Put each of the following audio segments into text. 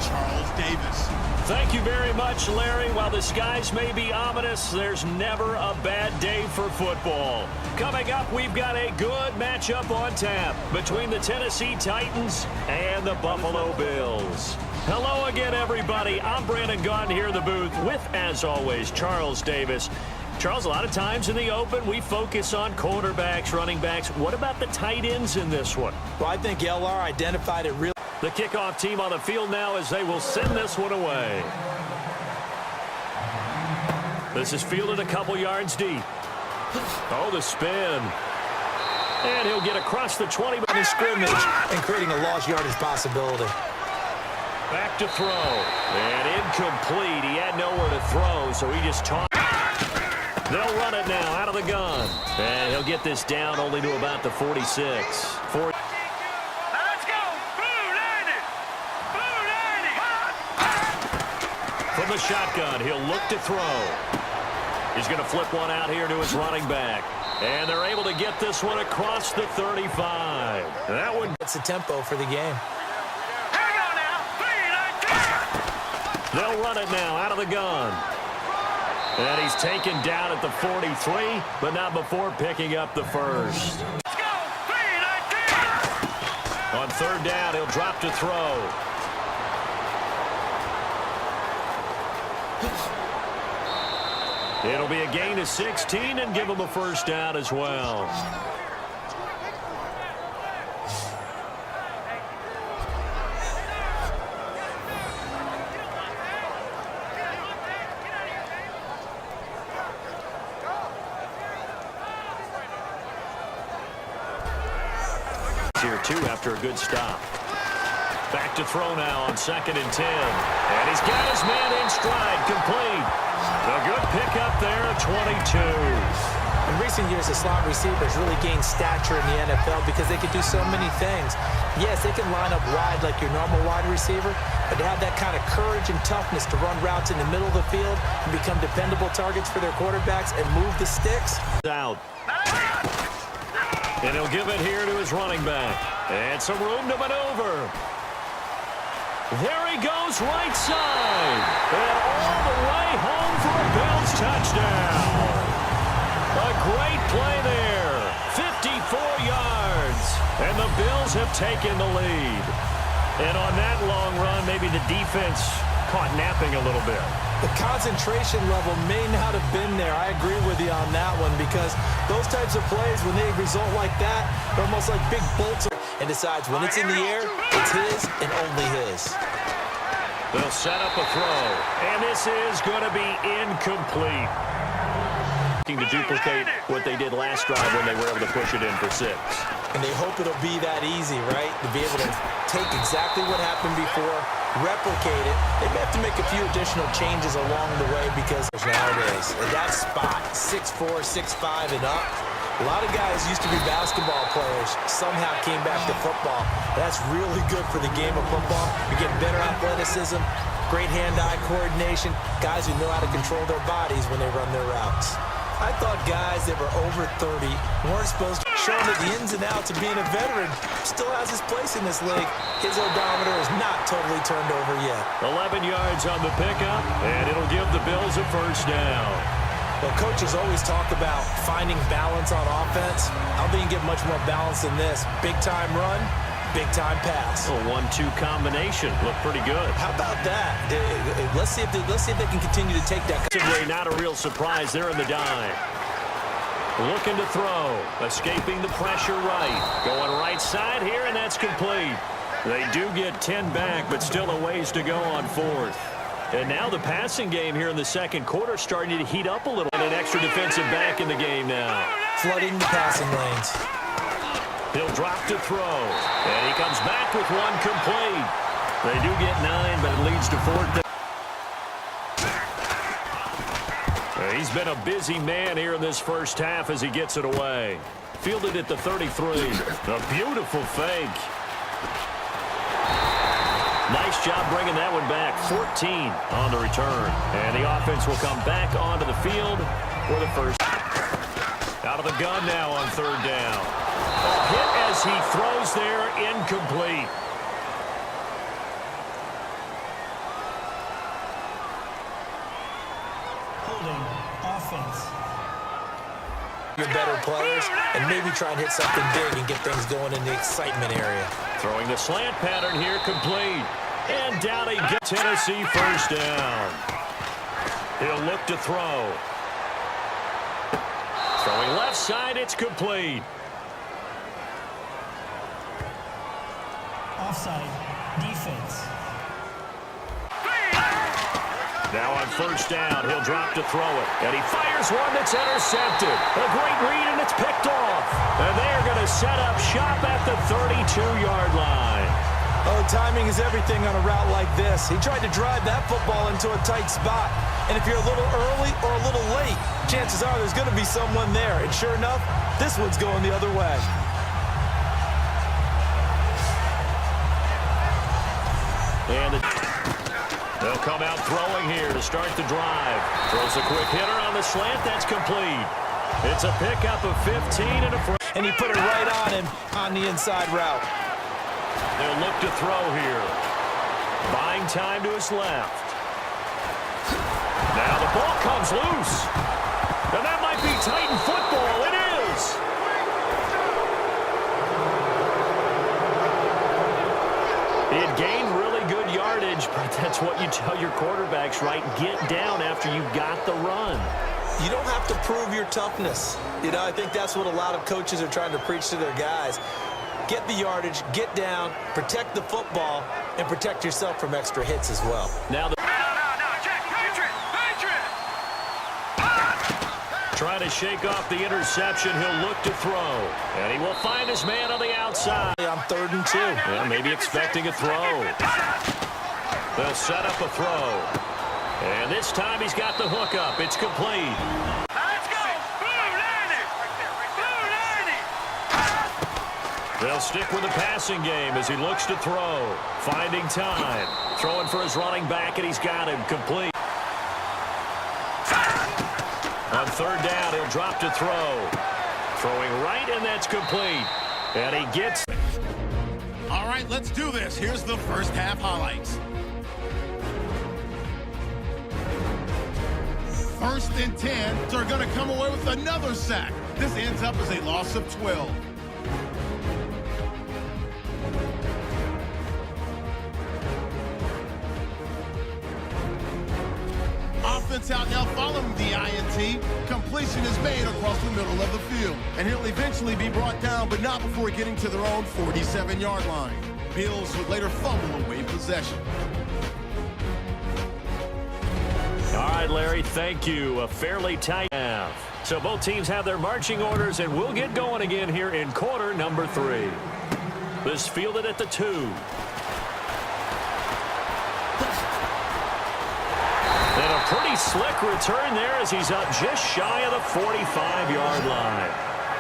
Charles Davis. Thank you very much, Larry. While the skies may be ominous, there's never a bad day for football. Coming up, we've got a good matchup on tap between the Tennessee Titans and the Buffalo Bills. Hello again, everybody. I'm Brandon Gaudin here in the booth with, as always, Charles Davis. Charles, a lot of times in the open, we focus on quarterbacks, running backs. What about the tight ends in this one? Well, I think LR identified it really. The kickoff team on the field now as they will send this one away. This is fielded a couple yards deep. Oh, the spin. And he'll get across the 20. In scrimmage and creating a lost yardage possibility. Back to throw. And incomplete. He had nowhere to throw, so he just tossed. They'll run it now out of the gun. And he'll get this down only to about the 46. From the shotgun, he'll look to throw. He's going to flip one out here to his running back. And they're able to get this one across the 35. That one. It's the tempo for the game. They'll run it now out of the gun. And he's taken down at the 43, but not before picking up the first. On third down, he'll drop to throw. It'll be a gain of 16 and give him a first down as well. Here, too, after a good stop. Back to throw now on 2nd and 10. And he's got his man in stride, complete. A good pickup there at 22. In recent years, the slot receivers really gained stature in the NFL because they could do so many things. Yes, they can line up wide like your normal wide receiver, but to have that kind of courage and toughness to run routes in the middle of the field and become dependable targets for their quarterbacks and move the sticks. Out. And he'll give it here to his running back. And some room to maneuver. There he goes, right side. And all the way home for a Bills touchdown. A great play there. 54 yards. And the Bills have taken the lead. And on that long run, maybe the defense caught napping a little bit. The concentration level may not have been there. I agree with you on that one because those types of plays, when they result like that, they're almost like big bolts. And decides when it's in the air, it's his and only his. They'll set up a throw, and this is going to be incomplete. To duplicate what they did last drive when they were able to push it in for 6. And they hope it'll be that easy, right? To be able to take exactly what happened before, replicate it. They may have to make a few additional changes along the way because nowadays, at that spot, 6'4", 6'5", and up, a lot of guys used to be basketball players, somehow came back to football. That's really good for the game of football. You're getting better athleticism, great hand-eye coordination, guys who know how to control their bodies when they run their routes. I thought guys that were over 30 weren't supposed to show that the ins and outs of being a veteran still has his place in this league. His odometer is not totally turned over yet. 11 yards on the pickup, and it'll give the Bills a first down. Well, coaches always talk about finding balance on offense. I don't think you get much more balance than this. Big-time run, big-time pass. A 1-2 combination. Looked pretty good. How about that? Let's see if they can continue to take that. Not a real surprise there in the dime. Looking to throw. Escaping the pressure right. Going right side here, and that's complete. They do get 10 back, but still a ways to go on 4th. And now the passing game here in the second quarter starting to heat up a little. And an extra defensive back in the game now. Flooding the passing lanes. He'll drop to throw. And he comes back with one complete. They do get 9, but it leads to 4th. He's been a busy man here in this first half as he gets it away. Fielded at the 33. A beautiful fake. Nice job bringing that one back. 14 on the return. And the offense will come back onto the field for the first. Out of the gun now on 3rd down. A hit as he throws there, incomplete. Defense. Your better players and maybe try and hit something big and get things going in the excitement area. Throwing the slant pattern here, complete. And down he gets. Tennessee first down. He'll look to throw. Throwing left side, it's complete. Offside. Defense. Now on first down, he'll drop to throw it. And he fires one that's intercepted. A great read, and it's picked off. And they're going to set up shop at the 32-yard line. Oh, timing is everything on a route like this. He tried to drive that football into a tight spot. And if you're a little early or a little late, chances are there's going to be someone there. And sure enough, this one's going the other way. And they'll come out throwing here to start the drive. Throws a quick hitter on the slant. That's complete. It's a pickup of 15 and a front. And he put it right on him on the inside route. They'll look to throw here. Buying time to his left. Now the ball comes loose. And that might be Titan football. It is. He had gained really good yardage, but that's what you tell your quarterbacks, right? Get down after you got the run. You don't have to prove your toughness. You know, I think that's what a lot of coaches are trying to preach to their guys. Get the yardage, get down, protect the football, and protect yourself from extra hits as well. Now trying to shake off the interception, he'll look to throw. And he will find his man on the outside. On 3rd and 2. Yeah, maybe expecting a throw. They'll set up a throw. And this time he's got the hook up. It's complete. Let's go. They'll stick with the passing game as he looks to throw. Finding time. Throwing for his running back, and he's got him complete. On 3rd down, he'll drop to throw. Throwing right, and that's complete. And he gets... All right, let's do this. Here's the first half highlights. 1st and 10. They're going to come away with another sack. This ends up as a loss of 12. Offense out now following the INT. Completion is made across the middle of the field. And he'll eventually be brought down, but not before getting to their own 47-yard line. Bills would later fumble away possession. All right, Larry, thank you. A fairly tight half. So both teams have their marching orders, and we'll get going again here in quarter number 3. This fielded at the 2. And a pretty slick return there as he's up just shy of the 45-yard line.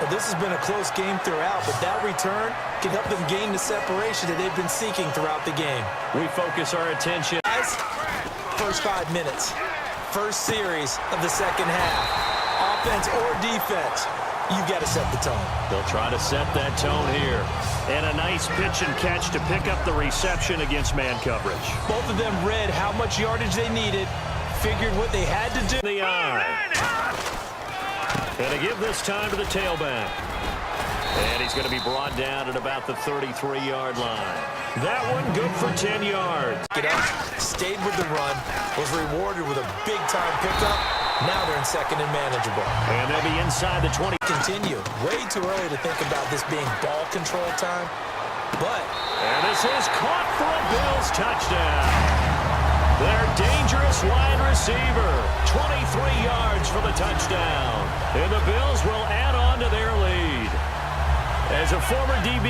Well, this has been a close game throughout, but that return can help them gain the separation that they've been seeking throughout the game. We focus our attention. Guys, first 5 minutes. First series of the second half. Offense or defense, you've got to set the tone. They'll try to set that tone here. And a nice pitch and catch to pick up the reception against man coverage. Both of them read how much yardage they needed, figured what they had to do. The eye. And to give this time to the tailback. And he's going to be brought down at about the 33-yard line. That one good for 10 yards. Get up, stayed with the run, was rewarded with a big-time pickup. Now they're in second and manageable. And they'll be inside the 20. Continue. Way too early to think about this being ball control time. But... And this is caught for a Bills touchdown. Their dangerous wide receiver. 23 yards for the touchdown. And the Bills will add on to their lead. As a former DB,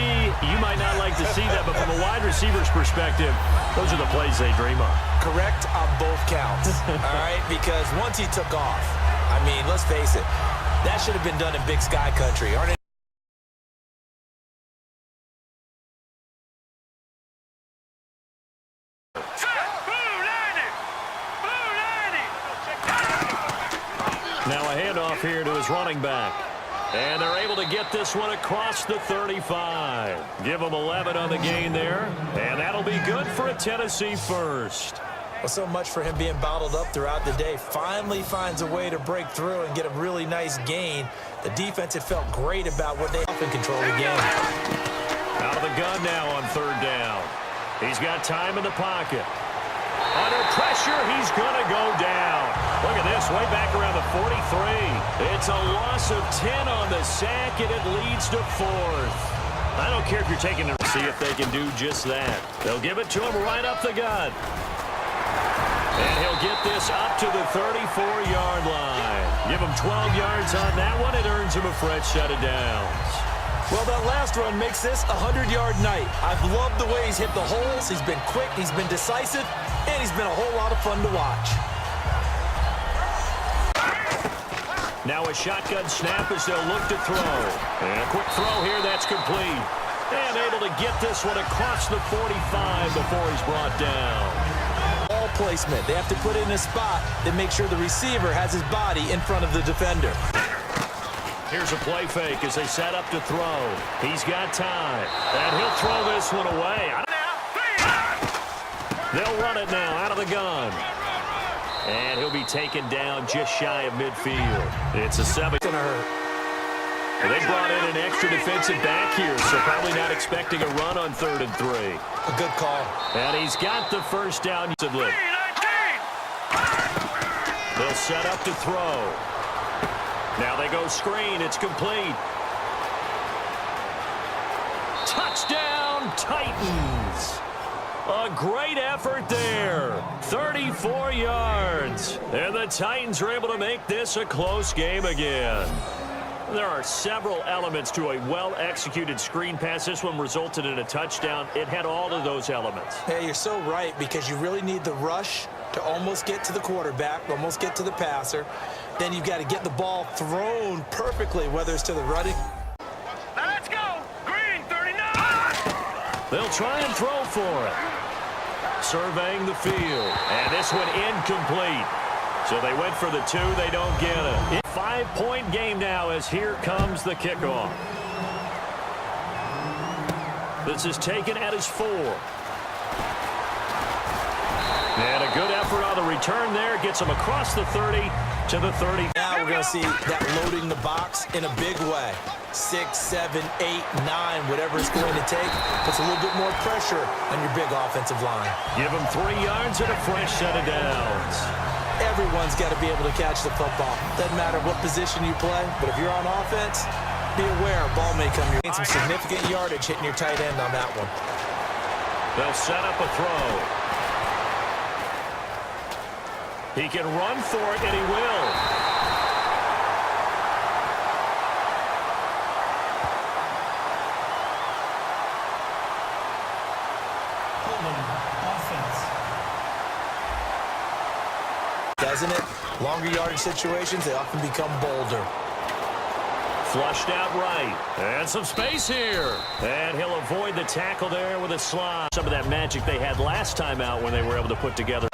you might not like to see that, but from a wide receiver's perspective, those are the plays they dream of. Correct on both counts, all right? Because once he took off, I mean, let's face it, that should have been done in Big Sky country, aren't it? Now a handoff here to his running back. And they're able to get this one across the 35. Give them 11 on the gain there. And that'll be good for a Tennessee first. Well, so much for him being bottled up throughout the day. Finally finds a way to break through and get a really nice gain. The defense had felt great about what they often control the game. Out of the gun now on third down. He's got time in the pocket. Under pressure, he's going to go down. Look at this, way back around the 43. It's a loss of 10 on the sack, and it leads to fourth. I don't care if you're taking it to see if they can do just that. They'll give it to him right up the gut. And he'll get this up to the 34-yard line. Give him 12 yards on that one. It earns him a fresh set of downs. Well, that last run makes this a 100-yard night. I've loved the way he's hit the holes. He's been quick. He's been decisive. And he's been a whole lot of fun to watch. Now a shotgun snap as they'll look to throw. And a quick throw here. That's complete. And able to get this one across the 45 before he's brought down. Ball placement. They have to put it in a spot that makes sure the receiver has his body in front of the defender. Here's a play fake as they set up to throw. He's got time. And he'll throw this one away. They'll run it now out of the gun. And he'll be taken down just shy of midfield. It's a 7. It's gonna hurt. They brought in an extra defensive back here, so probably not expecting a run on 3rd and 3. A good call. And he's got the first down. They'll set up to throw. Now they go screen. It's complete. Touchdown, Titans. A great effort there. 34 yards. And the Titans are able to make this a close game again. There are several elements to a well-executed screen pass. This one resulted in a touchdown. It had all of those elements. Hey, you're so right, because you really need the rush to almost get to the quarterback, almost get to the passer. Then you've got to get the ball thrown perfectly, whether it's to the running. Now let's go. Green, 39. They'll try and throw for it. Surveying the field. And this one incomplete. So they went for the 2. They don't get it. 5-point game now as here comes the kickoff. This is taken at his 4. And a good effort on the return there. Gets him across the 30 to the 30. Now we're going to see that loading the box in a big way. 6, 7, 8, 9, whatever it's going to take. Puts a little bit more pressure on your big offensive line. Give him 3 yards and a fresh set of downs. Everyone's got to be able to catch the football. Doesn't matter what position you play, but if you're on offense, be aware a ball may come your way. Some significant yardage hitting your tight end on that one. They'll set up a throw. He can run for it, and he will. Offense. Doesn't it? Longer yardage situations, they often become bolder. Flushed out right. And some space here. And he'll avoid the tackle there with a slide. Some of that magic they had last time out when they were able to put together.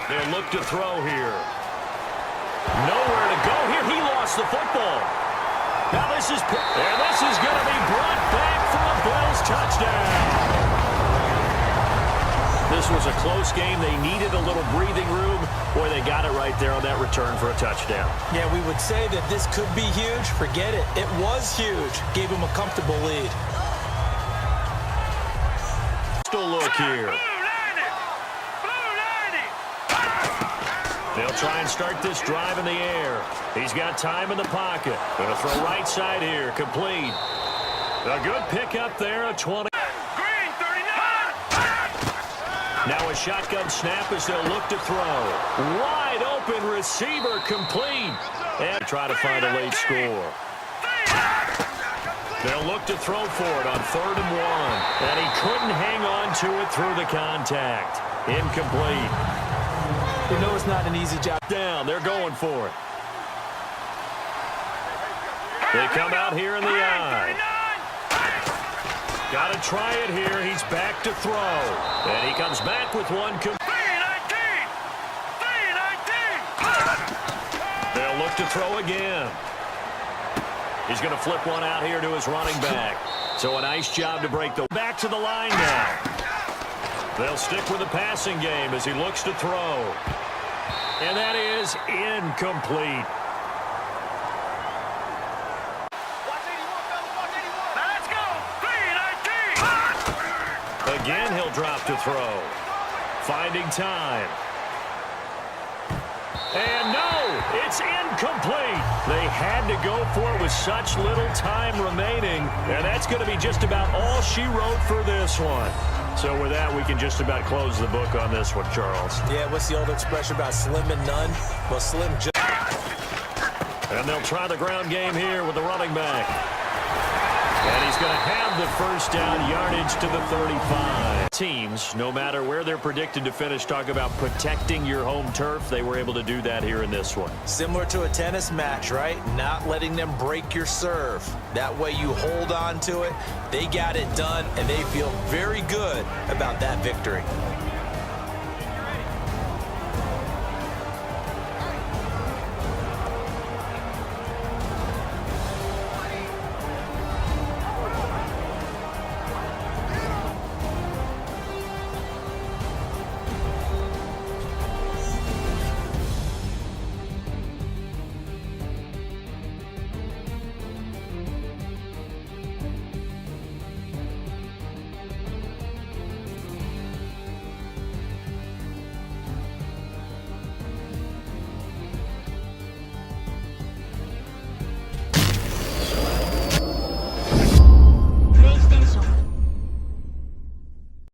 They'll look to throw here. Nowhere to go here. He lost the football. Now this is going to be brought back for a Bills touchdown. This was a close game. They needed a little breathing room. Boy, they got it right there on that return for a touchdown. Yeah, we would say that this could be huge. Forget it. It was huge. Gave him a comfortable lead. Still look here. They'll try and start this drive in the air. He's got time in the pocket. Going to throw right side here. Complete. A good pickup there, a 20. Green, 39. Now a shotgun snap as they'll look to throw. Wide open receiver, complete. And try to find a late score. They'll look to throw for it on 3rd and 1. And he couldn't hang on to it through the contact. Incomplete. You know it's not an easy job. Down, they're going for it. They come out here in the eye. Got to try it here. He's back to throw. And he comes back with one. They'll look to throw again. He's going to flip one out here to his running back. So a nice job to break the back to the line now. They'll stick with the passing game as he looks to throw. And that is incomplete. Let's go. 3-19. Again, he'll drop to throw. Finding time. And no, it's incomplete. They had to go for it with such little time remaining. And that's going to be just about all she wrote for this one. So with that, we can just about close the book on this one, Charles. Yeah, what's the old expression about slim and none? Well, slim just... And they'll try the ground game here with the running back. And he's going to have the first down, yardage to the 35. Teams, no matter where they're predicted to finish, talk about protecting your home turf. They were able to do that here in this one. Similar to a tennis match, right? Not letting them break your serve. That way you hold on to it. They got it done, and they feel very good about that victory.